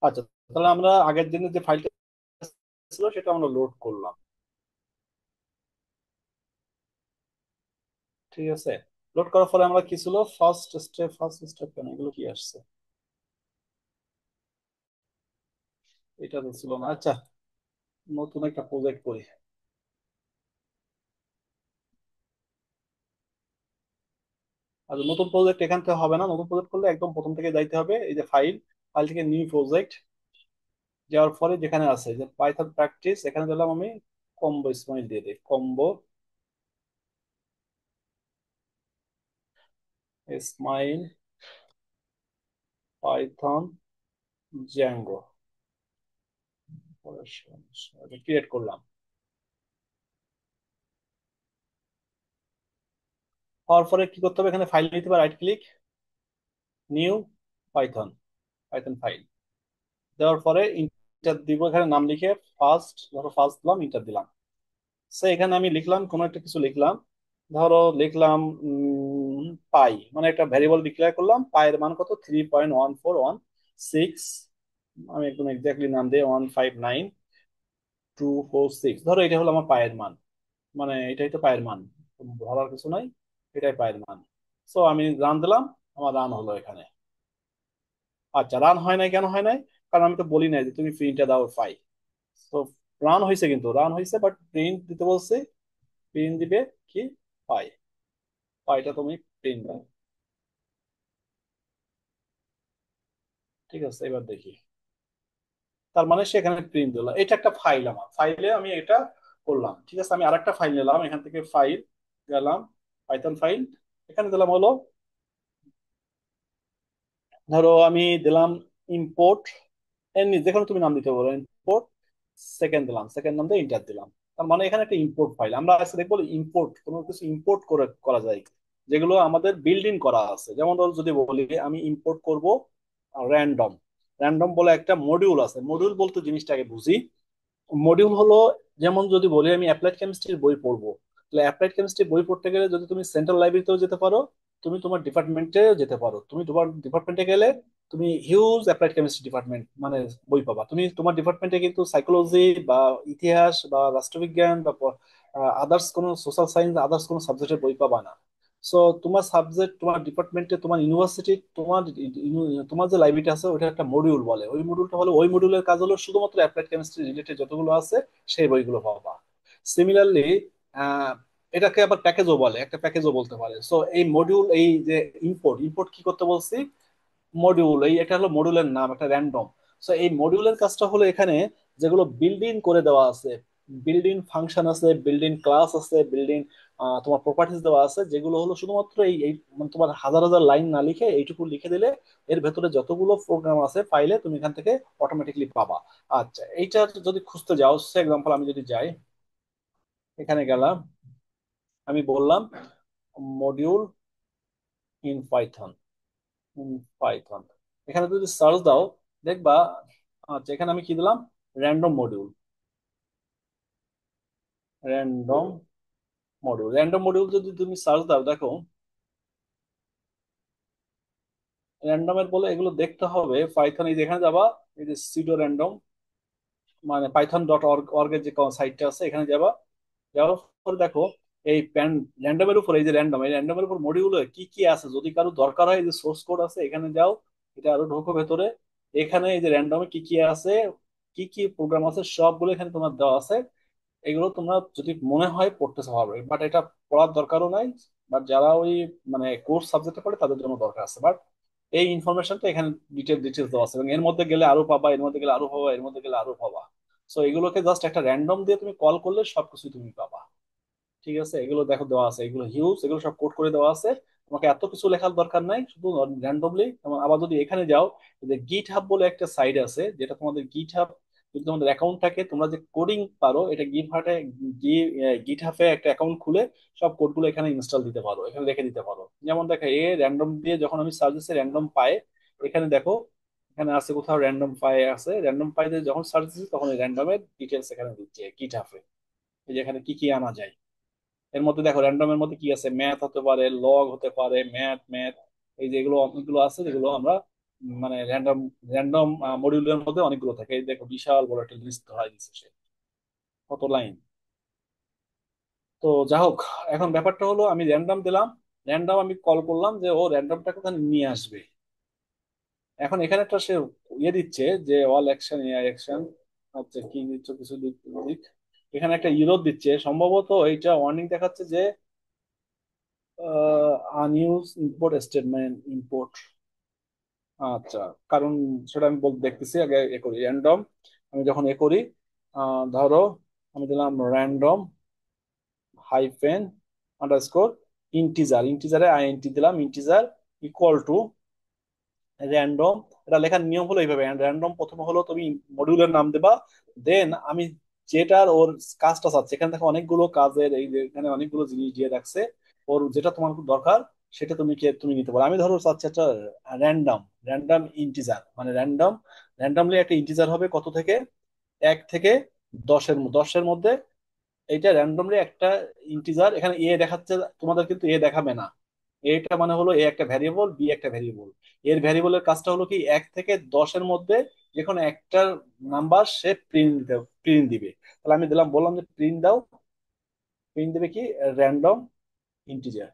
আচ্ছা, তাহলে আমরা আগের দিনের যে ফাইলটা ছিল সেটা আমরা লোড করলাম। ঠিক আছে, লোড করার পরে আমরা কি ছিল, ফার্স্ট স্টেপ কেন এগুলো কি আসছে, এটা তো ছিল না। আচ্ছা, নতুন একটা প্রজেক্ট করি। আচ্ছা, নতুন প্রজেক্ট এখান থেকে হবে না, নতুন প্রজেক্ট করলে একদম প্রথম থেকে যাইতে হবে, এই যে ফাইল, ফাইল থেকে নিউ প্রজেক্ট যাওয়ার পরে যেখানে আছে যে পাইথন প্র্যাকটিস, এখানে দিলাম আমি কম্বো স্মাইল দিয়ে দিই, combo smile Python Zango create করলাম। হওয়ার পরে কি করতে হবে, এখানে ফাইল নিতে হবে, right click, new Python, Python file দেওয়ার পরে ইন্টার দিব, এখানে নাম লিখে ফার্স্ট, ধরো ফার্স্ট দিলাম, ইন্টার দিলাম। সে এখানে আমি লিখলাম কোনো একটা কিছু লিখলাম, ধরো লিখলাম পাই, মানে একটা ভ্যারিয়েবল ডিক্লেয়ার করলাম, পায়ের মান কত, 3.1416, আমি একদম এক্স্যাক্টলি নাম দিয়ে 159.246, ধরো এটা হলো আমার পায়ের মান, মানে এটাই তো পায়ের মান, ধরার কিছু নাই, এটাই পায়ের মান। সো আমি রান দিলাম, আমার রান হলো এখানে। আচ্ছা, রান হয় নাই, কেন হয় নাই, কারণ আমি তো বলি নাই যে তুমি প্রিন্টটা দাও পাই। তো রান হয়েছে, কিন্তু রান হয়েছে বাট প্রিন্ট দিতে বলছে, প্রিন্ট দিবে কি, পাই, পাইটা তুমি প্রিন্ট দাও। ঠিক আছে, এবার দেখি, তার মানে সেখানে প্রিন্ট দিল, এটা একটা ফাইল, আমার ফাইলে আমি এটা করলাম। ঠিক আছে, আমি আরেকটা ফাইল নিলাম, এখান থেকে ফাইল গেলাম, পাইথন ফাইল, এখানে দিলাম হলো, ধরো আমি দিলাম ইম্পোর্ট, এমনি যেখানে তুমি নাম দিতে পারো, ইম্পোর্ট সেকেন্ড দিলাম, সেকেন্ড নাম দিয়ে ইন্টার দিলাম। তার মানে এখানে একটা ইম্পোর্ট ফাইল, আমরা আজকে দেখবো ইম্পোর্ট, কোনো কিছু ইম্পোর্ট করে করা যায়, যেগুলো আমাদের বিল্ড ইন করা আছে। যেমন ধরো যদি বলি আমি ইম্পোর্ট করব র্যান্ডম, র্যান্ডম বলে একটা মডিউল আছে, মডিউল বলতে জিনিসটাকে বুঝি, মডিউল হলো, যেমন যদি বলি আমি অ্যাপ্লাইড কেমিস্ট্রির বই পড়বো, তাহলে অ্যাপ্লাইড কেমিস্ট্রি বই পড়তে গেলে যদি তুমি সেন্ট্রাল লাইব্রেরিতেও যেতে পারো, তুমি তোমার ডিপার্টমেন্টেও যেতে পারো, তুমি তোমার ডিপার্টমেন্টে গেলে তুমি হিউজ অ্যাপ্লাইড কেমিস্ট্রি ডিপার্টমেন্ট মানে বই পাবা, তুমি তোমার ডিপার্টমেন্টে কিন্তু সাইকোলজি বা ইতিহাস বা রাষ্ট্রবিজ্ঞান বা আদার্স কোনো সোশ্যাল সায়েন্স, আদার্স কোনো সাবজেক্টের বই পাবা না। সো তোমার সাবজেক্ট, তোমার ডিপার্টমেন্টে, তোমার ইউনিভার্সিটি, তোমার যে লাইব্রেরিটা আছে ওটা একটা মডিউল বলে, ওই মডিউলটা হলো, ওই মডিউলের কাজ হলো শুধুমাত্র অ্যাপ্লাইড কেমিস্ট্রি রিলেটেড যতগুলো আছে সেই বইগুলো পাবা। সিমিলারলি এটাকে আবার প্যাকেজও বলে, একটা প্যাকেজও বলতে পারে। সো এই মডিউল, এই যে ইম্পোর্ট, ইম্পোর্ট কি করতে বলছি, মডিউল, এই এটা হলো মডিউলের নাম, একটা র্যান্ডম। সো এই মডিউলের কাজটা হলো এখানে যেগুলো বিল্ডিং করে দেওয়া আছে, বিল্ডিং ফাংশন আছে, বিল্ডিং ক্লাস আছে, বিল্ডিং তোমার প্রপার্টিজ দেওয়া আছে, যেগুলো হলো শুধুমাত্র এই এই মানে তোমার হাজার হাজার লাইন না লিখে এইটুকু লিখে দিলে এর ভেতরে যতগুলো প্রোগ্রাম আছে ফাইলে তুমি এখান থেকে অটোমেটিকলি পাবা। আচ্ছা, এইটা যদি খুঁজতে যাও, সে এক্সাম্পল আমি যদি যাই, এখানে গেলাম, আমি বললাম মডিউল ইন পাইথন, পাইথন, এখানে যদি সার্চ দাও দেখবা, আচ্ছা এখানে আমি কি দিলাম, random module, random module, random module যদি তুমি সার্চ দাও দেখো, র্যান্ডমের বলে এগুলো দেখতে হবে পাইথন, এই যে এখানে যাবা, এই যে সিডো র্যান্ডম, মানে python.org এর যে সাইটটা আছে এখানে যাবা, যাওয়ার পরে দেখো এই প্যান র্যান্ডমের উপর, এই যে র্যান্ডম, এই র্যান্ডমের উপর মডিউলে কি কি আছে, যদি কারো দরকার হয়, এই যে সোর্স কোড আছে এখানে যাও, এটা আরো ঢোকো ভেতরে, এখানে এই যে র্যান্ডমে কি কি আছে, কি কি প্রোগ্রাম আছে সবগুলো এখানে তোমার দেওয়া আছে। এগুলো তোমরা যদি মনে হয় পড়তেছে হবে, বাট এটা পড়ার দরকারও নাই, বাট যারা ওই মানে কোর্স সাবজেক্টে পড়ে তাদের জন্য দরকার আছে। বাট এই ইনফরমেশনটা এখানে ডিটেলস দেওয়া আছে, এবং এর মধ্যে গেলে আরো পাবা, এর মধ্যে গেলে আরো পাবা, এর মধ্যে গেলে আরো পাবা। সো এগুলোকে জাস্ট একটা র্যান্ডম দিয়ে তুমি কল করলে সবকিছু তুমি পাবা। ঠিক আছে, এগুলো দেখো দেওয়া আছে, এগুলো হিউজ, এগুলো সব কোড করে দেওয়া আছে, তোমাকে এত কিছু লেখার দরকার নাই, শুধু র্যান্ডমলি। আবার যদি এখানে যাও, যে গিট হাব বলে একটা সাইট আছে, যেটা তোমাদের গিট হাব, যদি তোমাদের অ্যাকাউন্ট থাকে, তোমরা যে কোডিং পারো, এটা গিট হাটে, গিট হাবে একটা অ্যাকাউন্ট খুলে সব কোডগুলো এখানে ইনস্টল দিতে পারো, এখানে রেখে দিতে পারো। যেমন দেখো এ র্যান্ডম দিয়ে যখন আমি সার্চ দিচ্ছি র্যান্ডম পাই, এখানে দেখো, এখানে আছে কোথাও র্যান্ডম পাই আছে, র্যান্ডম পাই দিয়ে যখন সার্চ দিচ্ছি তখন এই র্যান্ডমের ডিটেলস এখানে দিচ্ছে গিট হাবে, এই যে এখানে কি কি আনা যায়। এর মধ্যে দেখো র্যান্ডমের মধ্যে কি আছে, ম্যাথ হতে পারে, লগ হতে পারে, ম্যাথ ম্যাথ, এই যে এগুলো অনেকগুলো আছে যেগুলো আমরা মানে র্যান্ডম র্যান্ডম মডিউলের মধ্যে অনেকগুলো থাকে। এই দেখো বিশাল বড় একটা লিস্ট ধরাই দিচ্ছে সে, কত লাইন। তো যা হোক, এখন ব্যাপারটা হলো আমি র্যান্ডম দিলাম, র্যান্ডম আমি কল করলাম যে ও র্যান্ডমটাকে ওখানে নিয়ে আসবে। এখন এখানে একটা সে ইয়ে দিচ্ছে যে অল অ্যাকশন এআই অ্যাকশন, আচ্ছা কি দিচ্ছ কিছু দিক দিক। এখানে একটা ইউরো দিচ্ছে, সম্ভবত এইটা ওয়ার্নিং দেখাচ্ছে যে আনইউজ ইম্পোর্ট স্টেটমেন্ট ইম্পোর্ট। আচ্ছা, কারণ সেটা আমি দেখতেছি, আগে এ করি র্যান্ডম। আমি যখন এ করি, ধরো আমি দিলাম র্যান্ডম হাইফেন আন্ডারস্কোর ইন্টিজার, ইন্টিজারে আইএনটি দিলাম, ইন্টিজার ইকুয়াল টু র্যান্ডম। এটা লেখার নিয়ম হলো এইভাবে, র্যান্ডম প্রথমে হলো তুমি মডিউলের নাম দেবা, দেন আমি যেটার ওর কাজটা চাচ্ছে, এখানে দেখো অনেকগুলো কাজের এই যে এখানে অনেকগুলো জিনিস দিয়ে রাখছে, ওর যেটা তোমার দরকার সেটা তুমি নিতে পারো। আমি ধরো চাচ্ছি একটা র্যান্ডম, র্যান্ডম ইন্টিজার, মানে র্যান্ডম র্যান্ডমলি একটা ইন্টিজার হবে কত থেকে, 1 থেকে 10-এর মধ্যে। এইটা র্যান্ডমলি একটা ইন্টিজার, এখানে এ দেখাচ্ছে, তোমাদের কিন্তু এ দেখাবে না। এটা মানে হলো এ একটা ভ্যারিয়েবল, বি একটা ভ্যারিয়েবল। এর ভ্যারিয়েবলের কাজটা হলো কি 1 থেকে 10-এর মধ্যে যে কোনো একটা নাম্বার সে প্রিন্ট দিবে। তাহলে আমি দিলাম, বললাম যে প্রিন্ট দাও, প্রিন্ট দিবে কি র্যান্ডম ইন্টিজার,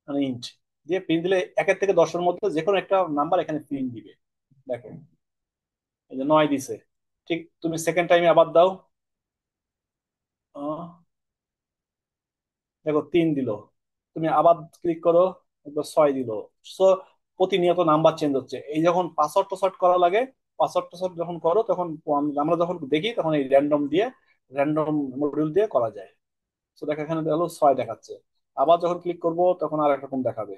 মানে ইন্ট দিয়ে প্রিন্ট দিলে 1-থেকে 10-এর মধ্যে যে কোনো একটা নাম্বার এখানে প্রিন্ট দিবে। দেখো এই যে 9 দিছে। ঠিক তুমি সেকেন্ড টাইমে আবার দাও, দেখো 3 দিল। তুমি আবার ক্লিক করো, দেখো 6 দিল। সো প্রতিনিয়ত নাম্বার চেঞ্জ হচ্ছে। এই যখন পাসওয়ার্ড টাসওয়ার্ড করা লাগে, পাসওয়ার্ড টাসওয়ার্ড যখন করো তখন আমরা যখন দেখি তখন এই র্যান্ডম দিয়ে, র্যান্ডম মডিউল দিয়ে করা যায়। তো দেখো এখানে হলো 6 দেখাচ্ছে, আবার যখন ক্লিক করব তখন আর একরকম দেখাবে,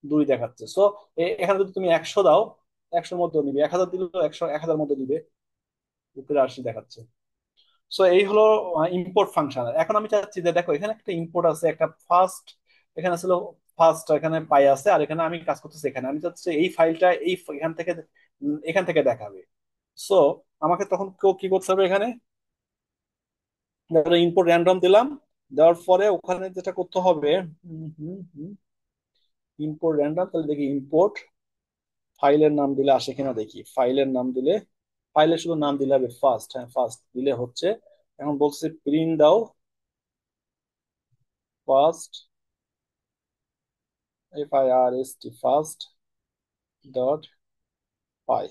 2 দেখাচ্ছে। সো এখানে যদি তুমি 100 দাও, 100-এর মধ্যে নিবে, 1000 দিলেও 100, 1000-এর মধ্যে নিবে, উপরে 80 দেখাচ্ছে। সো এই হলো ইম্পোর্ট ফাংশন। এখন আমি চাচ্ছি যে দেখো এখানে একটা ইম্পোর্ট আছে, একটা ফার্স্ট, এখানে ছিল ফার্স্ট, এখানে পাই আছে, আর এখানে আমি কাজ করতেছি, এখানে আমি চাচ্ছি এই ফাইলটা এই এখান থেকে দেখাবে। সো আমাকে তখন কি করতে হবে, এখানে ধরো ইম্পোর্ট র্যান্ডম দিলাম, দেওয়ার পরে ওখানে যেটা করতে হবে, ইম্পোর্ট র্যান্ডম, তাহলে দেখি ইম্পোর্ট ফাইলের নাম দিলে আসে কিনা, দেখি ফাইলের নাম দিলে, ফাইলের শুধু নাম দিলে হবে ফার্স্ট, হ্যাঁ ফার্স্ট দিলে হচ্ছে। এখন বলছে প্রিন্ট দাও ফার্স্ট, FIRST ফার্স্ট ডট পাই।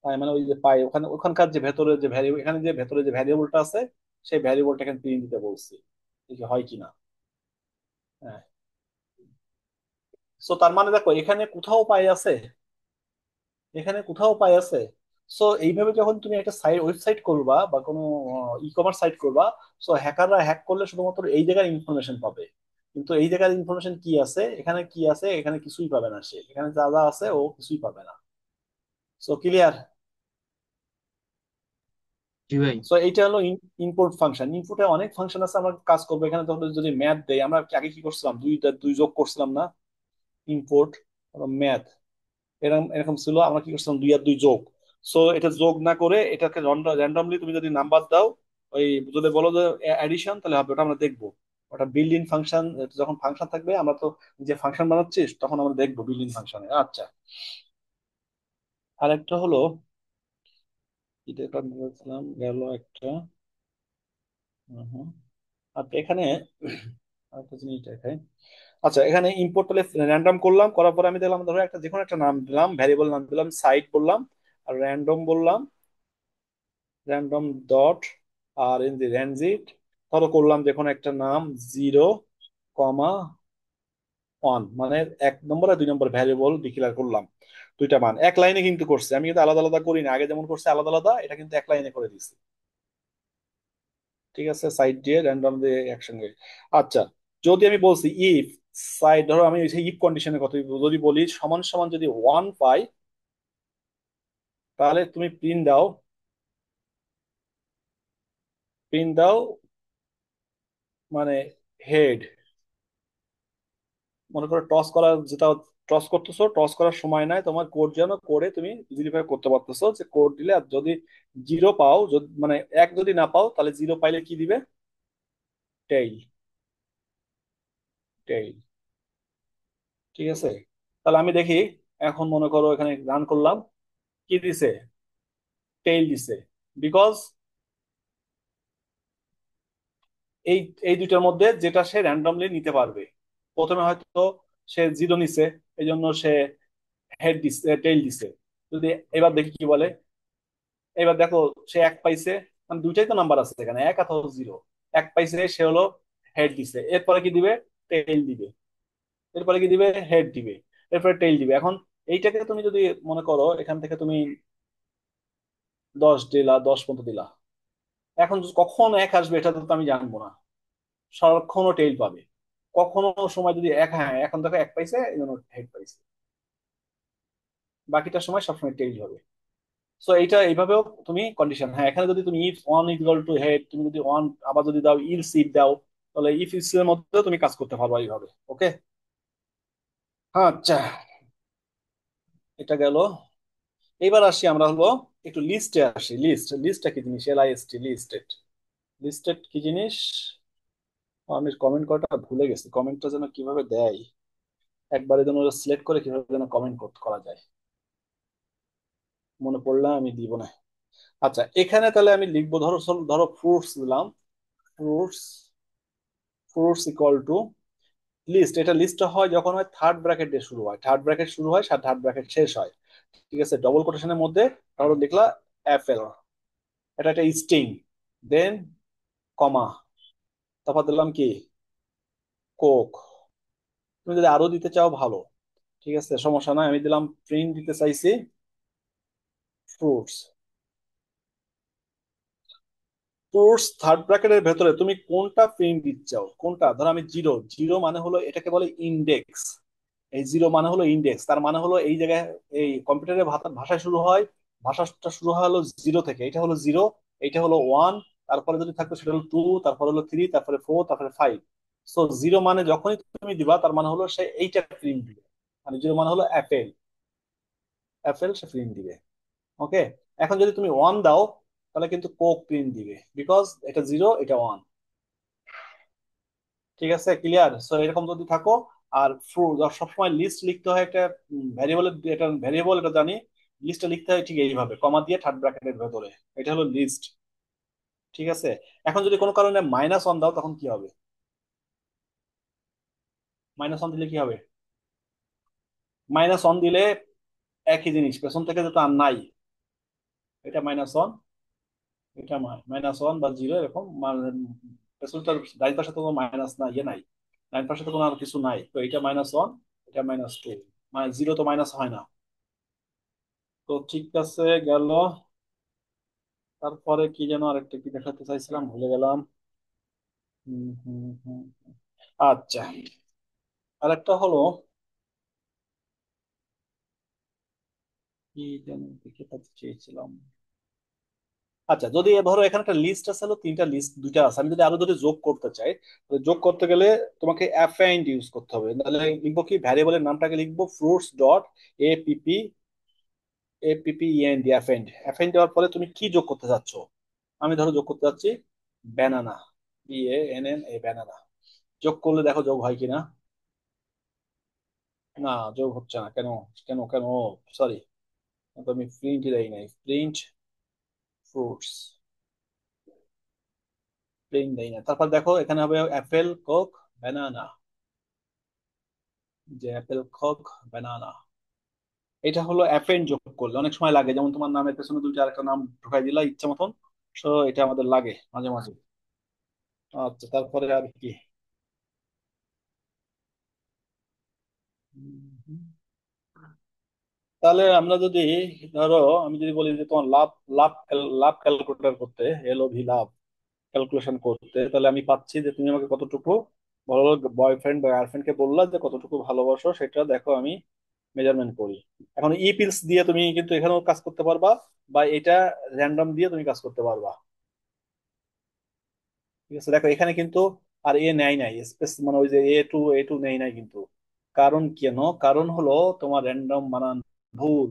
পাই মানে ওই যে পাই, ওখানে ওখানকার যে ভেতরে যে ভ্যারিয়েবল, এখানে যে ভেতরে যে ভ্যারিয়েবলটা আছে সেই ভ্যারিয়েবলটা এখানে প্রিন্ট দিতে বলছি, দেখি হয় কিনা। হ্যাঁ, সো তার মানে দেখো এখানে কোথাও পাই আছে, এখানে কোথাও পাই আছে। সো এইভাবে যখন তুমি একটা সাইট ওয়েবসাইট করবা বা কোনো ই কমার্স সাইট করবা, সো হ্যাকাররা হ্যাক করলে শুধুমাত্র এই জায়গার ইনফরমেশন পাবে। কিন্তু এই জায়গার ইনফরমেশন কি আছে, এখানে কি আছে, এখানে কিছুই পাবে না সে, এখানে যা যা আছে ও কিছুই পাবে না। So clear? জি ভাই। সো এইটা হলো ইনপুট ফাংশন। ইনপুটে অনেক ফাংশন আছে, আমরা কাজ করবো এখানে। তখন যদি ম্যাথ দেয়, আমরা আগে কি করছিলাম, দুই যোগ করছিলাম না, ইনপুট ম্যাথ, এরকম এরকম ছিল, আমরা কি করছিলাম 2 আর 2 যোগ। সো এটা যোগ না করে এটাকে র্যান্ডমলি তুমি যদি নাম্বার দাও, ওই যদি বলো যে অ্যাডিশন, তাহলে হবে, ওটা আমরা দেখবো। ওটা বিল্ড ইন ফাংশন, যখন ফাংশন থাকবে, আমরা তো যে ফাংশন বানাচ্ছিস তখন আমরা দেখবো বিল্ড ইন ফাংশনে। আচ্ছা, আরেকটা হলো, এটা বলছিলাম গেল একটা। হুম, আচ্ছা এখানে আরেকটা জিনিস দেখাই। আচ্ছা এখানে ইম্পোর্ট তাহলে র্যান্ডম করলাম, করার পরে আমি দিলাম ধরো একটা যে কোনো একটা নাম দিলাম, ভ্যারিয়েবল নাম দিলাম, সাইট বললাম, আর র্যান্ডম বললাম, র্যান্ডম ডট, আর ইন দি রেঞ্জিট ধরো করলাম যে কোনো একটা নাম, 0,1, মানে 1 নম্বর আর 2 নম্বর ভ্যারিয়েবল ডিক্লেয়ার করলাম, দুইটা মান এক লাইনে কিন্তু করছে। আমি কিন্তু আলাদা আলাদা করি না, আগে যেমন করছে আলাদা আলাদা, এটা কিন্তু এক লাইনে করে দিচ্ছি। ঠিক আছে, সাইড দিয়ে র্যান্ডম দিয়ে একসঙ্গে। আচ্ছা, যদি আমি বলছি ইফ সাইড, ধরো আমি ইফ কন্ডিশনের কথা যদি বলি, সমান সমান যদি 1 পাই, তাহলে তুমি প্রিন্ট দাও মানে হেড, মনে করো টস করা, যেটা টস করতেছো, টস করার সময় নাই তোমার, কোড যেন করে তুমি ইজিলি ভাবে করতে পারতেছো, যে কোড দিলে, আর যদি 0 পাও, মানে 1 যদি না পাও, তাহলে 0 পাইলে কি দিবে, টেইল, টেইল। ঠিক আছে, তাহলে আমি দেখি এখন মনে করো এখানে রান করলাম, কি দিছে? টেইল দিছে। বিকজ এই এই দুইটার মধ্যে যেটা সে র্যান্ডমলি নিতে পারবে। প্রথমে হয়তো সে জিরো নিছে, এই জন্য সে হেড দিছে, টেইল দিছে। যদি এবার দেখি কি বলে, এবার দেখো সে এক পাইছে, মানে দুইটাই তো নাম্বার আছে এখানে, এক অথবা জিরো। এক পাইছে, সে হলো হেড দিছে, এরপরে কি দিবে? টেইল দিবে। এরপরে কি দিবে? হেড দিবে। এরপরে টেইল দিবে। এখন এইটাকে তুমি যদি মনে করো এখান থেকে তুমি 10 দিলা, 10 পর্যন্ত দিলা, এখন কখন এক আসবে এটা তো আমি জানবো না। সারাক্ষণও টেইল পাবে। কখনো সময় যদি এক, হ্যাঁ এখন দেখো এক পাইছে এই জন্য হেড পাইছে, বাকিটা সময় সবসময় টেইল হবে। সো এইটা এইভাবেও তুমি কন্ডিশন, হ্যাঁ এখানে যদি তুমি if one equal to head, তুমি যদি ওয়ান আবার যদি দাও ইলস ইফ দাও, তাহলে ইফ ইলস এর মধ্যে তুমি কাজ করতে পারবা এইভাবে। ওকে। আচ্ছা, এটা গেল। এবার আসি আমরা হলো একটু লিস্টে আসি। লিস্টটা কি জিনিস? LIST, listed. লিস্টেড কি জিনিস? আমি কমেন্ট করাটা ভুলে গেছি, কমেন্টটা যেন কিভাবে দেয়, একবারে যেন সিলেক্ট করে কিভাবে যেন কমেন্ট করা যায়, মনে পড়লে আমি দিব না। আচ্ছা, এখানে তাহলে আমি লিখবো, ধরো ধরো ফ্রুটস দিলাম। Fruits, fruits equal to list. এটা লিস্টটা হয় যখন হয় থার্ড ব্র্যাকেট দিয়ে শুরু হয়, থার্ড ব্র্যাকেট শুরু হয়, থার্ড ব্র্যাকেট শেষ হয়। ঠিক আছে, ডবল কোটেশনের মধ্যে ধরো লিখলা অ্যাপেল, এটা একটা স্ট্রিং, দেন কমা, তারপর দিলাম কি? কোক। তুমি যদি আরো দিতে চাও ভালো, ঠিক আছে সমস্যা নাই, আমি দিলাম প্রিন্ট দিতে চাইছি ফ্রুটস। ফ্রুটস থার্ড ব্র্যাকেটের ভেতরে তুমি কোনটা প্রিন্ট দিতে চাও, কোনটা? ধরো আমি জিরো, জিরো মানে হলো এটাকে বলে ইন্ডেক্স। এই জিরো মানে হলো ইন্ডেক্স, তার মানে হলো এই জায়গায় এই কম্পিউটারের ভাষায় শুরু হয়, ভাষাটা শুরু হয় হলো জিরো থেকে, এটা হলো জিরো, এটা হলো ওয়ান, তারপরে যদি থাকতো সেটা হলো টু, তারপর হলো থ্রি, তারপরে ফোর, তারপরে ফাইভ। সো জিরো মানে যখনই তুমি দিবা তার মানে হলো সে এইটা প্রিন্ট দিবে, মানে জিরো মানে হলো অ্যাপেল, অ্যাপেল সে প্রিন্ট দিবে। ওকে। এখন যদি তুমি ওয়ান দাও, তাহলে কিন্তু কোক প্রিন্ট দিবে, বিকজ এটা জিরো, এটা ওয়ান। ঠিক আছে, ক্লিয়ার? সো এরকম যদি থাকো। আর সবসময় লিস্ট লিখতে হয় একটা ভ্যারিয়েবলের, এটা ভ্যারিয়েবল, এটা জানি। লিস্টটা লিখতে হয় ঠিক এইভাবে, কমা দিয়ে থার্ড ব্র্যাকেটের ভেতরে, এটা হলো লিস্ট। ঠিক আছে। এখন যদি কোনো কারণে মাইনাস ওয়ান দাও তখন কি হবে? মাইনাস ওয়ান দিলে কি হবে? মাইনাস ওয়ান দিলে একই জিনিস, পেছন থেকে যেটা আর নাই, এটা মাইনাস ওয়ান, এটা মাইনাস ওয়ান বা জিরো এরকম, মানে পেছনটার ডাইন পাশে তো কোনো মাইনাস নাই, ইয়ে নাই, ডাইন পাশে তো কোনো আর কিছু নাই, তো এটা মাইনাস ওয়ান, এটা মাইনাস টু, মানে জিরো তো মাইনাস হয় না। তো ঠিক আছে, গেল। তারপরে কি যেন আরেকটা কি দেখাতে চাইছিলাম, ভুলে গেলাম। হুম, হুম, হুম। আচ্ছা, আরেকটা হলো কি যেন দেখাতে চেয়েছিলাম। আচ্ছা, যদি ধরো এখানে একটা লিস্ট আছে, হলো তিনটা লিস্ট, দুইটা আছে, আমি যদি আরো যদি যোগ করতে চাই, তাহলে যোগ করতে গেলে তোমাকে অ্যাফাইন্ড ইউজ করতে হবে। তাহলে লিখবো কি, ভ্যারিয়েবলের নামটাকে লিখবো ফ্রুটস ডট এপিপি, এপিপিএনডি, অ্যাফাইন্ড। অ্যাফাইন্ড দেওয়ার পরে তুমি কি যোগ করতে চাচ্ছ? আমি ধরো যোগ করতে চাচ্ছি ব্যানানা, BANNA, ব্যানানা। যোগ করলে দেখো যোগ হয় কিনা। না, যোগ হচ্ছে না কেন? কেন কেন? সরি, আমি প্রিন্টই দেই নাই, প্রিন্ট ফ্রুটস, প্রিন্ট দেই না। তারপর দেখো এখানে হবে অ্যাপেল, কোক, ব্যানানা, যে অ্যাপেল, কোক, ব্যানানা। এটা হলো অ্যাপেন্ড যোগ করলে অনেক সময় লাগে, যেমন তোমার নামের পেছনে দুইটা আরেকটা নাম ঢুকাই দিলা ইচ্ছা মতন। সো এটা আমাদের লাগে মাঝে মাঝে। আচ্ছা, তারপরে আর কি? হুম। তাহলে আমরা যদি ধরো, আমি যদি বলি যে তোমার লাভ, লাভ ক্যালকুলেটর করতে, LOV, লাভ ক্যালকুলেশন করতে, তাহলে আমি পাচ্ছি যে তুমি আমাকে কতটুকু ভালো, বয়ফ্রেন্ড বা গার্লফ্রেন্ডকে বললা যে কতটুকু ভালোবাসো, সেটা দেখো আমি মেজারমেন্ট করি। এখন ই পিলস দিয়ে তুমি কিন্তু এখানেও কাজ করতে পারবা, বা এটা র্যান্ডম দিয়ে তুমি কাজ করতে পারবা। ঠিক আছে, দেখো এখানে কিন্তু আর নেয় নাই স্পেস, মানে ওই যে A2 নেই নাই কিন্তু। কারণ কেন? কারণ হলো তোমার র্যান্ডম বানান ভুল,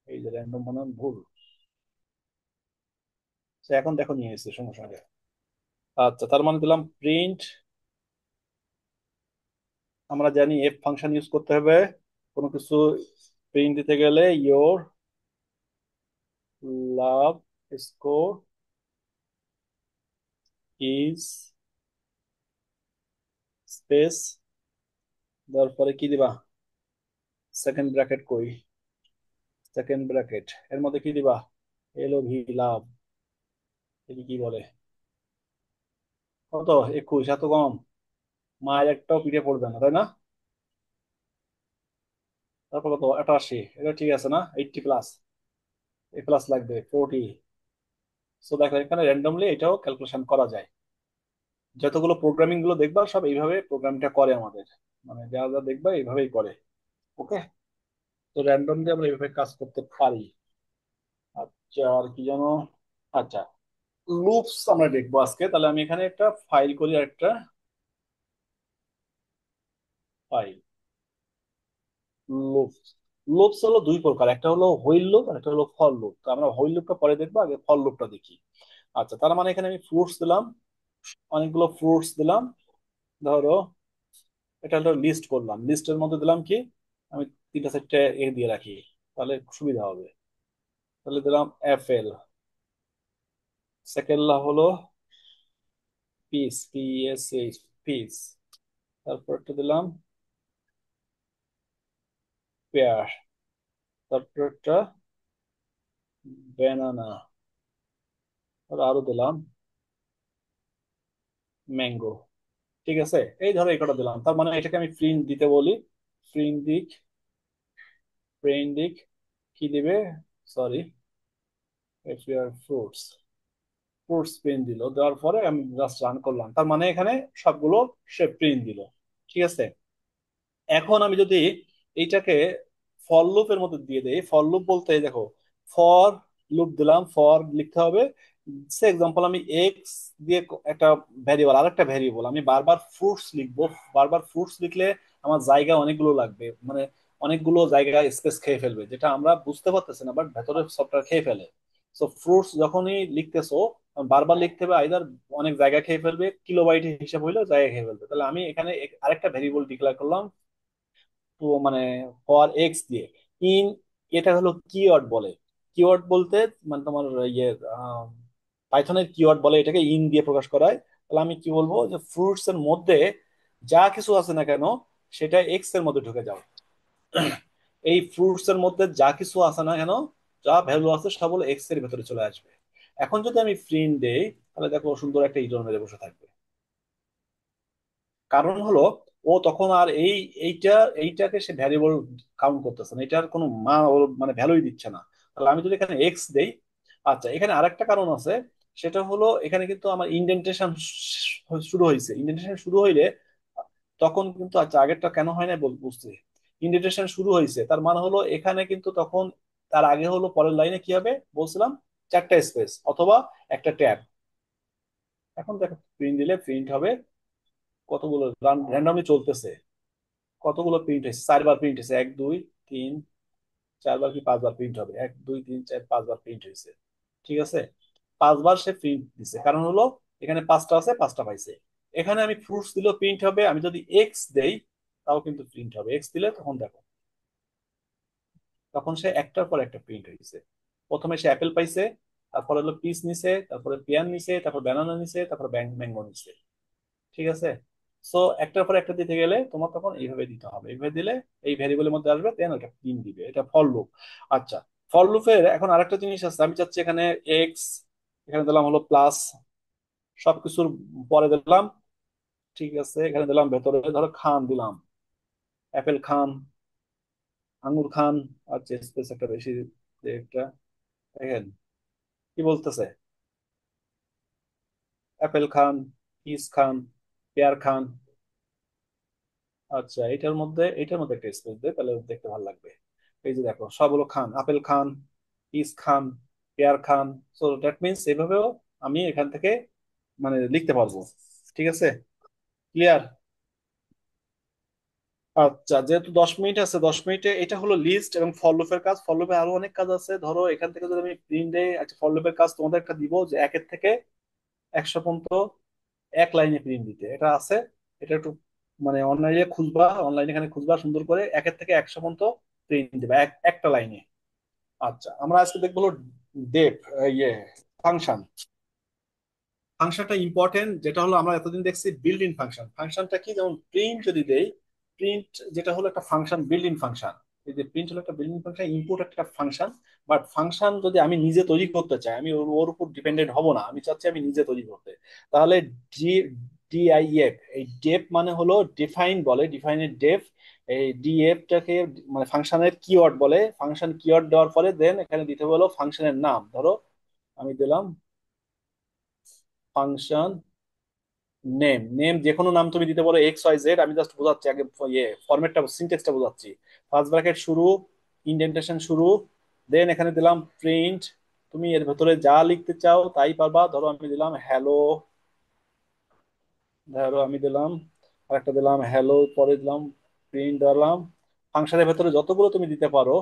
এই যে র্যান্ডম বানান ভুল। তো এখন দেখো নিয়ে এসেছে সঙ্গে সঙ্গে। আচ্ছা, তার মানে দিলাম প্রিন্ট, আমরা জানি এফ ফাংশন ইউজ করতে হবে কোনো কিছু প্রিন্ট দিতে গেলে your love score is space, তারপরে কি দিবা? সেকেন্ড ব্র্যাকেট কই? সেকেন্ড ব্র্যাকেট এর মধ্যে কি দিবা? এলো ভি লাভ, এটি কি বলে? কত? 21? এত কম? মায়ের একটাও পিঠে পড়বে না, তাই না? তারপর কত? 88? এটা ঠিক আছে না? 80+, এ প্লাস লাগবে 40। সো দেখো এখানে র্যান্ডমলি এটাও ক্যালকুলেশন করা যায়। যতগুলো প্রোগ্রামিং গুলো দেখবা সব এইভাবে প্রোগ্রামটা করে আমাদের, মানে যা যা দেখবা এইভাবেই করে। ওকে, তো র্যান্ডমলি আমরা এইভাবে কাজ করতে পারি। আচ্ছা, আর কি জানো? আচ্ছা, লুপস আমরা দেখবো আজকে। তাহলে আমি এখানে একটা ফাইল করি, আর একটা ফাইল। লুপস, লুপস হলো দুই প্রকার, একটা হলো হুইল লুপ আর একটা হলো ফর লুপ। তো আমরা হুইল লুপটা পরে দেখবো, আগে ফর লুপটা দেখি। আচ্ছা, তার মানে এখানে আমি ফ্রুটস দিলাম, অনেকগুলো ফ্রুটস দিলাম। ধরো এটা হলো লিস্ট করলাম, লিস্টের মধ্যে দিলাম কি? আমি তিনটা চারটে দিয়ে রাখি, তাহলে সুবিধা হবে। তাহলে দিলাম অ্যাপেল। সেকেন্ড হলো পিস, PSH, পিস। তারপর একটা দিলাম পেয়ার। তারপর একটা ব্যানানা। আর আরো দিলাম ম্যাঙ্গো। ঠিক আছে, এই ধরো এই কটা দিলাম। তার মানে এটাকে আমি প্রিন্ট দিতে বলি। প্রিন্ট দিক, প্রিন্ট দিক কি দিবে? Sorry, fruits. ফ্রুটস প্রিন্ট দিল, দেওয়ার পরে আমি জাস্ট রান করলাম, তার মানে এখানে সবগুলো সে প্রিন্ট দিল। ঠিক আছে, এখন আমি যদি এইটাকে ফর লুপের মধ্যে দিয়ে দেই, ফর লুপ বলতে এই দেখো, ফর লুপ দিলাম, ফর লিখতে হবে। সে এক্সাম্পল আমি এক্স দিয়ে একটা ভ্যারিয়েবল, আরেকটা ভ্যারিয়েবল আমি বারবার ফ্রুটস লিখবো। বারবার ফ্রুটস লিখলে আমার জায়গা অনেকগুলো লাগবে, মানে অনেকগুলো জায়গা স্পেস খেয়ে ফেলবে, যেটা আমরা বুঝতে পারতেছি না, বাট ভেতরে সফটওয়্যার খেয়ে ফেলে। সো ফ্রুটস যখনই লিখতেছো, বারবার লিখতে হবে, আইদার অনেক জায়গা খেয়ে ফেলবে, কিলোবাইট হিসাব হইলেও জায়গা খেয়ে ফেলবে। তাহলে আমি এখানে আরেকটা ভেরিয়েবল ডিক্লেয়ার করলাম, তো মানে ফর এক্স দিয়ে ইন। এটা হলো কিওয়ার্ড বলে। কিওয়ার্ড বলতে মানে তোমার ইয়ে পাইথনের কিওয়ার্ড বলে এটাকে, ইন দিয়ে প্রকাশ করায়। তাহলে আমি কি বলবো, যে ফ্রুটস এর মধ্যে যা কিছু আছে না কেন সেটা এক্স এর মধ্যে ঢুকে যাও। এই ফ্রুটস এর মধ্যে যা কিছু আছে না কেন, যা ভ্যালু আছে সব হলো এক্স এর ভেতরে চলে আসবে। এখন যদি আমি প্রিন্ট দেই, তাহলে দেখো সুন্দর একটা ইরর মেরে বসে থাকবে। কারণ হলো ও তখন আর এইটা এইটাকে সে ভ্যারিয়েবল কাউন্ট করতেছে না, এটার কোনো মান ওর মানে ভ্যালুই দিচ্ছে না। তাহলে আমি যদি এখানে এক্স দেই, আচ্ছা এখানে আরেকটা কারণ আছে। সেটা হলো এখানে কিন্তু আমার ইন্ডেন্টেশন শুরু হয়েছে। ইন্ডেন্টেশন শুরু হইলে তখন কিন্তু, আচ্ছা আগেরটা কেন হয় না বুঝছি। ইন্ডেন্টেশন শুরু হয়েছে তার মানে হলো এখানে কিন্তু তখন, তার আগে হলো পরের লাইনে কি হবে বলছিলাম, চারটা স্পেস অথবা একটা ট্যাব। এখন দেখো প্রিন্ট দিলে প্রিন্ট হবে কতগুলো, র্যান্ডমলি চলতেছে। কতগুলো প্রিন্ট হয়েছে? 4বার প্রিন্ট হয়েছে, 1 2 3 4বার কি 5বার প্রিন্ট হবে? 1 2 3 4 5বার প্রিন্ট হয়েছে। ঠিক আছে, 5বার সে প্রিন্ট দিছে, কারণ হলো এখানে পাঁচটা আছে, পাঁচটা পাইছে। এখানে আমি ফ্রুটস দিলেও প্রিন্ট হবে, আমি যদি এক্স দেই তাও কিন্তু প্রিন্ট হবে। এক্স দিলে তখন দেখো, তখন সে একটার পর একটা প্রিন্ট হয়েছে। প্রথমে সে অ্যাপেল পাইছে, তারপর হলো পিস নিছে, তারপরে পেয়ার নিছে, তারপর ব্যানানা নিছে, তারপর ম্যাঙ্গো নিছে। ঠিক আছে, সো একটার পর একটা দিতে গেলে তোমার তখন এইভাবে দিতে হবে। এইভাবে দিলে এই ভ্যারিয়েবলের মধ্যে আসবে, দেন ওটা প্রিন্ট দিবে। এটা ফর লুপ। আচ্ছা, ফর লুপের এখন আরেকটা জিনিস আছে। আমি চাচ্ছি এখানে এক্স, এখানে দিলাম হলো প্লাস, সবকিছুর পরে দিলাম। ঠিক আছে, এখানে দিলাম ভেতরে ধরো খান দিলাম, অ্যাপেল খান, আঙ্গুর খান। আচ্ছা, স্পেস একটা বেশি একটা, দেখেন কি বলতেছে, অ্যাপেল খান, পিস খান, পেয়ার খান। আচ্ছা, এটার মধ্যে একটা স্পেস দেয়, তাহলে দেখতে ভালো লাগবে। এই যে দেখো সব হলো খান, আপেল খান, পিস খান, পেয়ার খান। সো দ্যাট মিনস এইভাবেও আমি এখান থেকে মানে লিখতে পারবো। ঠিক আছে, ক্লিয়ার? আচ্ছা, যেহেতু 10 মিনিট আছে, 10 মিনিটে এটা হলো লিস্ট এবং ফর লুপের কাজ। ফর লুপে আরো অনেক কাজ আছে। ধরো এখান থেকে যদি আমি প্রিন্ট দেই, আচ্ছা ফর লুপের কাজ তোমাদের একটা দিব, যে 1 থেকে 100 পর্যন্ত এক লাইনে প্রিন্ট দিতে, এটা আছে। এটা একটু মানে অনলাইনে খুঁজবা, অনলাইনে এখানে খুঁজবা সুন্দর করে, 1 থেকে 100 পর্যন্ত প্রিন্ট দিবা একটা লাইনে। আচ্ছা, আমরা আজকে দেখবো হলো ডেপ, ইয়ে ফাংশন। ফাংশনটা ইম্পর্টেন্ট, যেটা হলো আমরা এতদিন দেখছি বিল্ট ইন ফাংশন। ফাংশনটা কি, যেমন প্রিন্ট যদি দেই, প্রিন্ট যেটা হলো একটা ফাংশন, বিল্ট ইন ফাংশন। এই যে প্রিন্ট হলো একটা বিল্ট ইন ফাংশন, ইনপুট একটা ফাংশন। বাট ফাংশন যদি আমি নিজে তৈরি করতে চাই, আমি ওর উপর ডিপেন্ডেন্ট হব না, আমি চাচ্ছি আমি নিজে তৈরি করতে, তাহলে ডি ডিআইএফ, এই ডেপ মানে হলো ডিফাইন বলে, ডিফাইনের ডেপ। এই ডিএফটাকে মানে ফাংশনের কিওয়ার্ড বলে। ফাংশন কিওয়ার্ড দেওয়ার পরে দেন এখানে দিতে হলো ফাংশনের নাম। ধরো আমি দিলাম ফাংশন নেম। নেম যে কোনো নাম তুমি দিতে পারো, XYZ। আমি জাস্ট বোঝাচ্ছি আগে, ইয়ে ফরম্যাটটা, সিনট্যাক্সটা বোঝাচ্ছি। ফার্স্ট ব্র্যাকেট শুরু, ইন্ডেন্টেশন শুরু, দেন এখানে দিলাম প্রিন্ট। তুমি এর ভেতরে যা লিখতে চাও তাই পারবা। ধরো আমি দিলাম হ্যালো, ধরো আমি দিলাম আরেকটা দিলাম হ্যালো, পরে দিলাম প্রিন্ট দিলাম। ফাংশনের ভেতরে যতগুলো তুমি দিতে পারো,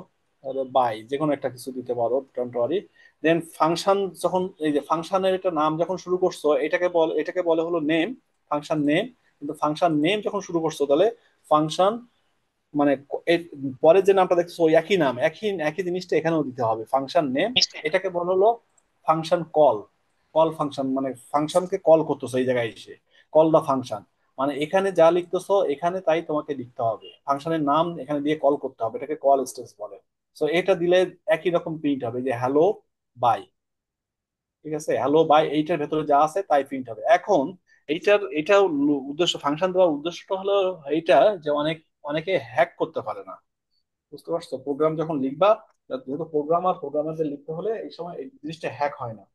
বাই যে কোনো একটা কিছু দিতে পারো, ডোন্ট ওয়ারি। দেন ফাংশন যখন, এই যে ফাংশনের একটা নাম যখন শুরু করছো, এটাকে বলে হলো নেম, ফাংশন নেম। কিন্তু ফাংশন নেম যখন শুরু করছো, তাহলে ফাংশন মানে এর পরে যে নামটা দেখছো ওই একই নাম, একই একই জিনিসটা এখানেও দিতে হবে, ফাংশন নেম। এটাকে বলা হলো ফাংশন কল। কল ফাংশন মানে ফাংশনকে কল করতেছো এই জায়গায় এসে, কল দা ফাংশন। মানে এখানে যা লিখতেছো এখানে তাই তোমাকে লিখতে হবে, ফাংশনের নাম এখানে দিয়ে কল করতে হবে, এটাকে কল স্টেটস বলে। সো এটা দিলে একই রকম প্রিন্ট হবে, যে হ্যালো বাই। ঠিক আছে, হ্যালো বাই, এইটার ভেতরে যা আছে তাই প্রিন্ট হবে। এখন এটা উদ্দেশ্য, ফাংশন দেওয়ার উদ্দেশ্যটা হলো এইটা, যে অনেকে হ্যাক করতে পারে না। বুঝতে পারছো, প্রোগ্রাম যখন লিখবা, যেহেতু প্রোগ্রামারদের লিখতে হলে এই সময় এই জিনিসটা হ্যাক হয় না।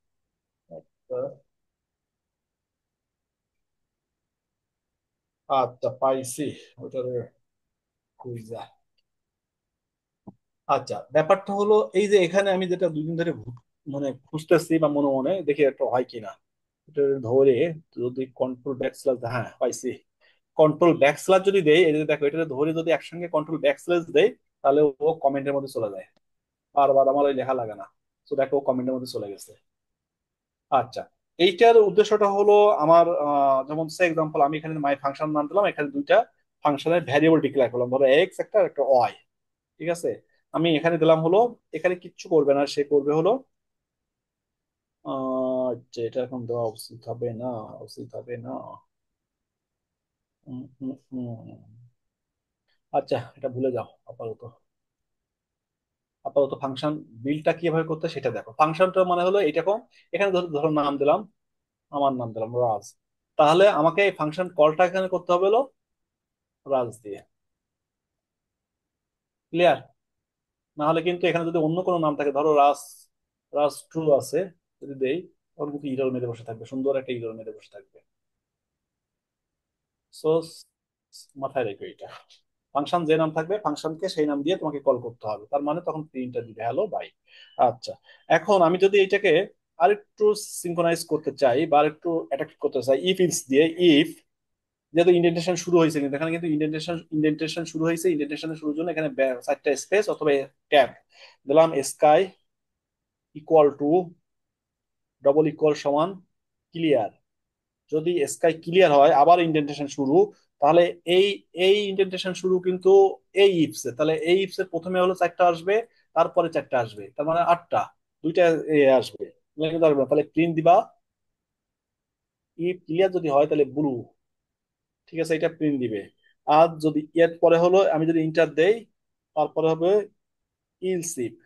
আচ্ছা পাইছি, ওটার কুইজা। আচ্ছা, ব্যাপারটা হলো এই যে এখানে আমি যেটা দুদিন ধরে মানে খুঁজতেছি বা মনে মনে দেখি একটা হয় কিনা, এটা ধরে যদি কন্ট্রোল ব্যাক স্ল্যাশ, হ্যাঁ পাইছি। কন্ট্রোল ব্যাক স্ল্যাশ যদি দেই, এই যে দেখো এটা ধরে যদি একসঙ্গে কন্ট্রোল ব্যাক স্ল্যাশ দেই, তাহলে ও কমেন্টের মধ্যে চলে যায়। বারবার আমার ওই লেখা লাগে না। তো দেখো ও কমেন্টের মধ্যে চলে গেছে। আচ্ছা, এইটার উদ্দেশ্যটা হলো আমার যেমন সে এক্সাম্পল, আমি এখানে মাই ফাংশন নাম দিলাম, এখানে দুইটা ফাংশনের ভ্যারিয়েবল ডিক্লেয়ার করলাম, ধরো এক্স একটা আর একটা ওয়াই। ঠিক আছে, আমি এখানে দিলাম হলো, এখানে কিচ্ছু করবে না, সে করবে হলো যে এটা এখন দেওয়া উচিত হবে না, উচিত হবে না। উম, উম, উম। আচ্ছা, এটা ভুলে যাও আপাতত। আপাতত ফাংশন বিলটা কিভাবে করতে হয় সেটা দেখো। ফাংশনটা মানে হলো এইরকম, এখানে ধরো ধরো নাম দিলাম, আমার নাম দিলাম রাজ। তাহলে আমাকে এই ফাংশন কলটা এখানে করতে হবে হলো রাজ দিয়ে। ক্লিয়ার? না হলে কিন্তু এখানে যদি অন্য কোনো নাম থাকে, ধরো রাজ, রাজ ট্রু আছে, যদি দেই, ওর কিন্তু ইরর মেরে বসে থাকবে, সুন্দর একটা ইরর মেরে বসে থাকবে। সো মাথায় রেখো এটা, ফাংশন যে নাম থাকবে ফাংশনকে সেই নাম দিয়ে তোমাকে কল করতে হবে, তার মানে তখন প্রিন্টটা দিবে হ্যালো বাই। আচ্ছা, এখন আমি যদি এটাকে আরেকটু সিনক্রোনাইজ করতে চাই বা আরেকটু অ্যাটাক করতে চাই, ইফ ইলস দিয়ে, ইফ, যেহেতু ইন্ডেন্টেশন শুরু হয়েছে, কিন্তু এখানে কিন্তু ইন্ডেন্টেশন শুরু হয়েছে, ইন্ডেন্টেশনের শুরুর জন্য এখানে চারটা স্পেস অথবা ট্যাব দিলাম। Sky equal to, double equal সমান ক্লিয়ার। যদি স্কাই ক্লিয়ার হয় আবার ইন্ডেন্টেশন শুরু, তাহলে এই এই ইন্ডেন্টেশন শুরু কিন্তু এই ইপসে, তাহলে এই ইপসের প্রথমে হলো চারটা আসবে, তারপরে চারটা আসবে, তার মানে আটটা, দুইটা এ আসবে। তাহলে কিন্তু আসবে না। তাহলে প্রিন্ট দিবা, ইফ ক্লিয়ার যদি হয় তাহলে ব্লু। ঠিক আছে, এটা প্রিন্ট দিবে। আর যদি এর পরে হলো আমি যদি ইন্টার দেই, তারপরে হবে ইলস ইফ,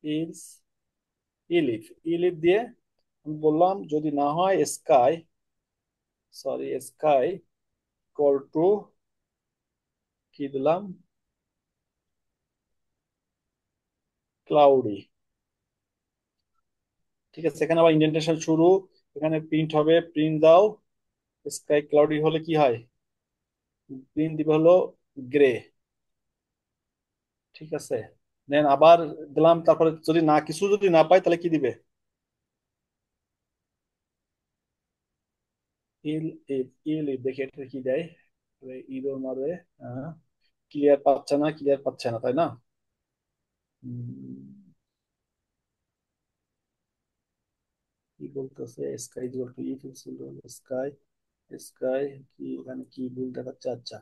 ইলস ইলিফ, ইলিফ দিয়ে আমি বললাম যদি না হয় sky, sorry sky equal to, কি দিলাম, ক্লাউডি। ঠিক আছে, এখানে আবার ইন্ডেন্টেশন শুরু, এখানে প্রিন্ট হবে, প্রিন্ট দাও। স্কাই ক্লাউডি হলে কি হয়, প্রিন্ট দিবে হলো গ্রে। ঠিক আছে, দেন আবার দিলাম, তারপরে যদি না কিছু যদি না পাই তাহলে কি দিবে, ইল ইফ, ইল ইফ দেখি এটা কি দেয়, ইরো মারে। ক্লিয়ার পাচ্ছে না, ক্লিয়ার পাচ্ছে না, তাই না? উম, কি বলতেছে, sky equal to if sky, sky কি এখানে কি ভুল দেখাচ্ছে, আচ্ছা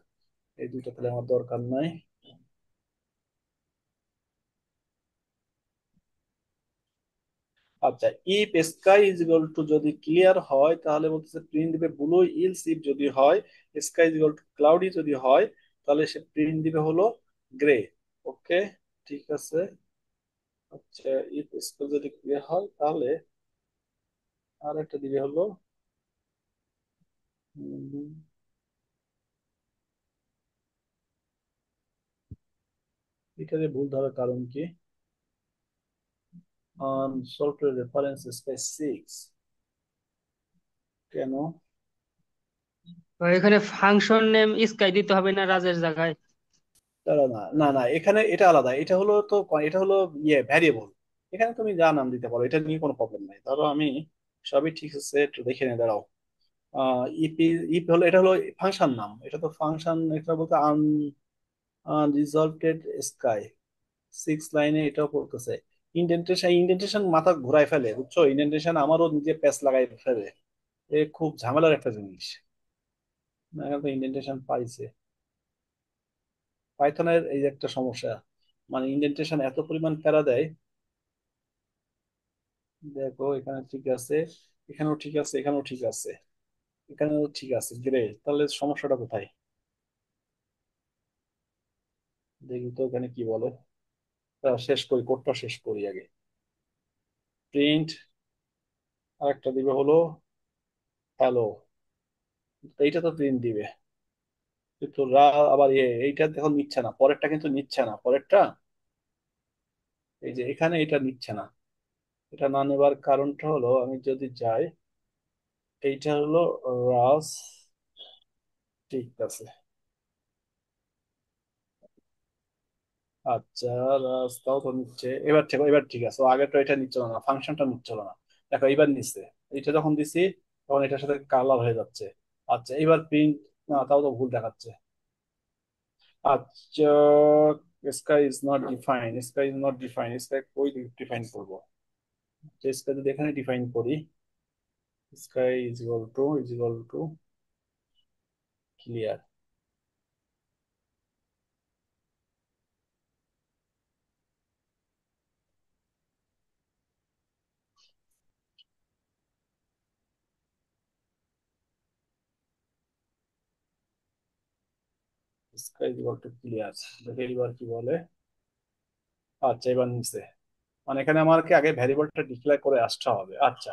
এই দুইটা তাহলে আমার দরকার নাই। আচ্ছা, if sky is equal to যদি ক্লিয়ার হয় তাহলে বলতেছে প্রিন্ট দিবে ব্লু, ইলস ইফ যদি হয় sky is equal to cloudy যদি হয় তাহলে সে প্রিন্ট দিবে হলো গ্রে। ওকে, ঠিক আছে। আচ্ছা, ইফ স্কাই যদি ক্লিয়ার হয় তাহলে আর একটা দিবে হলো উম, এখানে ভুল ধরার কারণ কি? সফটওয়্যার রেফারেন্স স্কাই 6 কেন? তো এখানে ফাংশন নেম স্কাই দিতে হবে না রাজের জায়গায়? দাঁড়া, না না না, এখানে এটা আলাদা, এটা হলো তো এটা হলো ইয়ে ভ্যারিয়েবল। এখানে তুমি যা নাম দিতে পারো, এটা নিয়ে কোনো প্রবলেম নাই। ধরো আমি সবই ঠিক আছে, একটু দেখে নিয়ে দাঁড়াও। ইপি, ইপ হলো, এটা হলো ফাংশন নাম, এটা তো ফাংশন, এটা বলতে আনরিজলভড স্কাই 6 লাইনে এটাও পড়তেছে। ইন্ডেন্টেশন, ইন্ডেন্টেশন মাথা ঘুরাই ফেলে, বুঝছো? ইন্ডেন্টেশন আমারও নিজে প্যাচ লাগাই ফেলে। এ খুব ঝামেলার একটা জিনিস। না, এখন তো ইন্ডেন্টেশন পাইছে। পাইথনের এই যে একটা সমস্যা, মানে ইন্ডেন্টেশন এত পরিমাণ প্যারা দেয়। দেখো এখানে ঠিক আছে, এখানেও ঠিক আছে, এখানেও ঠিক আছে, এখানেও ঠিক আছে, গ্রে। তাহলে সমস্যাটা কোথায়? দেখি তো এখানে কি বলে। শেষ করি, কোডটা শেষ করি আগে। প্রিন্ট আর একটা দিবে হলো হ্যালো। এইটা তো প্রিন্ট দিবে, কিন্তু আবার এইটা দেখো নিচ্ছে না, পরেরটা কিন্তু নিচ্ছে না, পরেরটা এই যে এখানে এটা নিচ্ছে না। এটা না নেবার কারণটা হলো, আমি যদি যাই, এইটা হলো রাস, ঠিক আছে। আচ্ছা, রাস্তাও তো নিচ্ছে, এবার ঠিক, এবার ঠিক আছে। ও আগে তো এটা নিচ্ছিল না, ফাংশনটা নিচ্ছিল না। দেখো এবার নিচ্ছে। এটা যখন দিছি তখন এটার সাথে কালার হয়ে যাচ্ছে। আচ্ছা, এবার প্রিন্ট, না তাও তো ভুল দেখাচ্ছে। আচ্ছা, sky is not define, sky is not define, sky কই ডিফাইন করবো? স্কাই যদি এখানে ডিফাইন করি, sky is equal to clear. Sky is equal to clear, দেখে এবার কি বলে। আচ্ছা, এবার নিচে, মানে এখানে আমাকে আগে ভ্যারিয়েবলটা ডিক্লেয়ার করে আসতে হবে। আচ্ছা,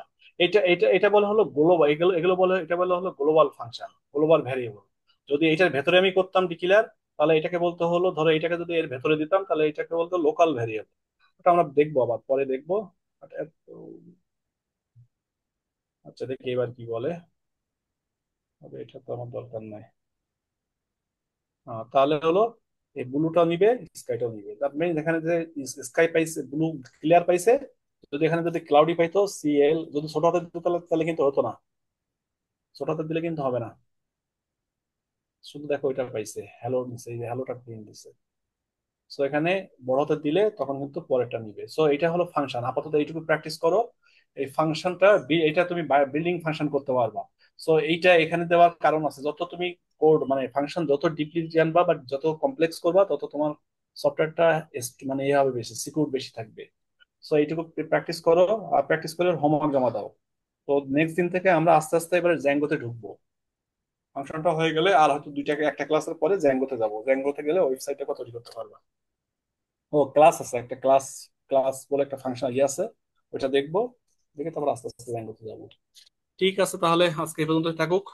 এটা বলে হলো গ্লোবাল, এগুলো এগুলো বলে, এটা বলে হলো গ্লোবাল ফাংশন, গ্লোবাল ভ্যারিয়েবল। যদি এটার ভেতরে আমি করতাম ডিক্লেয়ার, তাহলে এটাকে বলতে হলো, ধরো এটাকে যদি এর ভেতরে দিতাম তাহলে এটাকে বলতো লোকাল ভ্যারিয়েবল। ওটা আমরা দেখবো, আবার পরে দেখবো। But আচ্ছা, দেখি এবার কি বলে। তবে এটা তো আমার দরকার নাই। তাহলে হলো এই ব্লুটা নিবে, স্কাইটাও নিবে। দ্যাট মিনস এখানে যে স্কাই পাইছে, ব্লু ক্লিয়ার পাইছে, যদি এখানে যদি ক্লাউডি পাইতো, সিএল যদি ছোট হাতে দিত তাহলে তাহলে কিন্তু হতো না। ছোট হাতে দিলে কিন্তু হবে না। শুধু দেখো এটা পাইছে, হ্যালো নিছে, এই যে হ্যালোটা প্রিন্ট দিছে। সো এখানে বড় হাতে দিলে তখন কিন্তু পরেরটা নিবে। সো এটা হলো ফাংশন, আপাতত এইটুকু প্র্যাকটিস করো। এই ফাংশনটা, এটা তুমি বিল্ডিং ফাংশন করতে পারবা। সো এইটা এখানে দেওয়ার কারণ আছে, যত তুমি কোড মানে ফাংশন যত ডিপলি জানবা বা যত কমপ্লেক্স করবা তত তোমার সফটওয়্যারটা মানে ইয়ে হবে, বেশি সিকিউর বেশি থাকবে। সো এইটুকু প্র্যাকটিস করো, আর প্র্যাকটিস করে হোমওয়ার্ক জমা দাও। তো নেক্সট দিন থেকে আমরা আস্তে আস্তে এবারে জ্যাঙ্গোতে ঢুকবো। ফাংশনটা হয়ে গেলে আর হয়তো দুইটাকে, একটা ক্লাসের পরে জ্যাঙ্গোতে যাবো। জ্যাঙ্গোতে গেলে ওয়েবসাইটটা তৈরি করতে পারবা। ও ক্লাস আছে একটা, ক্লাস, ক্লাস বলে একটা ফাংশন ইয়ে আছে, ওইটা দেখবো। দেখে তারপর আস্তে আস্তে জ্যাঙ্গোতে যাবো। ঠিক আছে, তাহলে আজকে এই পর্যন্ত থাকুক।